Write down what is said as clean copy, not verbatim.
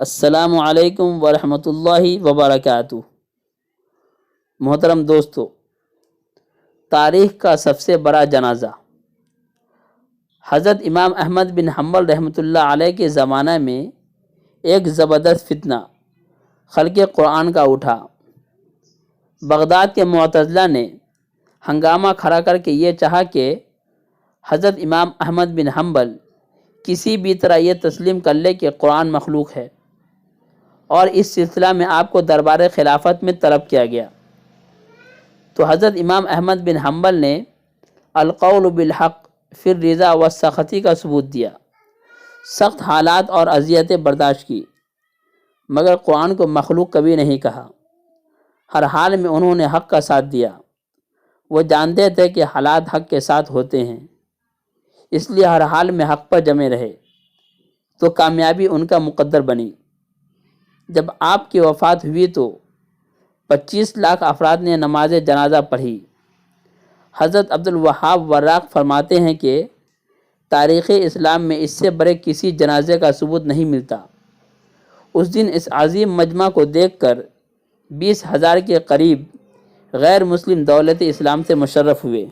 السلام علیکم ورحمۃ اللہ وبرکاتہ۔ محترم دوستو، تاریخ کا سب سے بڑا جنازہ حضرت امام احمد بن حنبل رحمۃ اللہ علیہ کے زمانہ میں ایک زبردست فتنہ خلق قرآن کا اٹھا۔ بغداد کے معتزلہ نے ہنگامہ کھڑا کر کے یہ چاہا کہ حضرت امام احمد بن حنبل کسی بھی طرح یہ تسلیم کر لے کہ قرآن مخلوق ہے، اور اس سلسلہ میں آپ کو دربار خلافت میں طلب کیا گیا۔ تو حضرت امام احمد بن حنبل نے القول بالحق فی الرضا والسخطی کا ثبوت دیا، سخت حالات اور اذیتیں برداشت کی، مگر قرآن کو مخلوق کبھی نہیں کہا۔ ہر حال میں انہوں نے حق کا ساتھ دیا۔ وہ جانتے تھے کہ حالات حق کے ساتھ ہوتے ہیں، اس لیے ہر حال میں حق پر جمے رہے، تو کامیابی ان کا مقدر بنی۔ جب آپ کی وفات ہوئی تو 25 لاکھ افراد نے نماز جنازہ پڑھی۔ حضرت عبدالوہاب وراق فرماتے ہیں کہ تاریخ اسلام میں اس سے بڑے کسی جنازے کا ثبوت نہیں ملتا۔ اس دن اس عظیم مجمع کو دیکھ کر 20,000 کے قریب غیر مسلم دولت اسلام سے مشرف ہوئے۔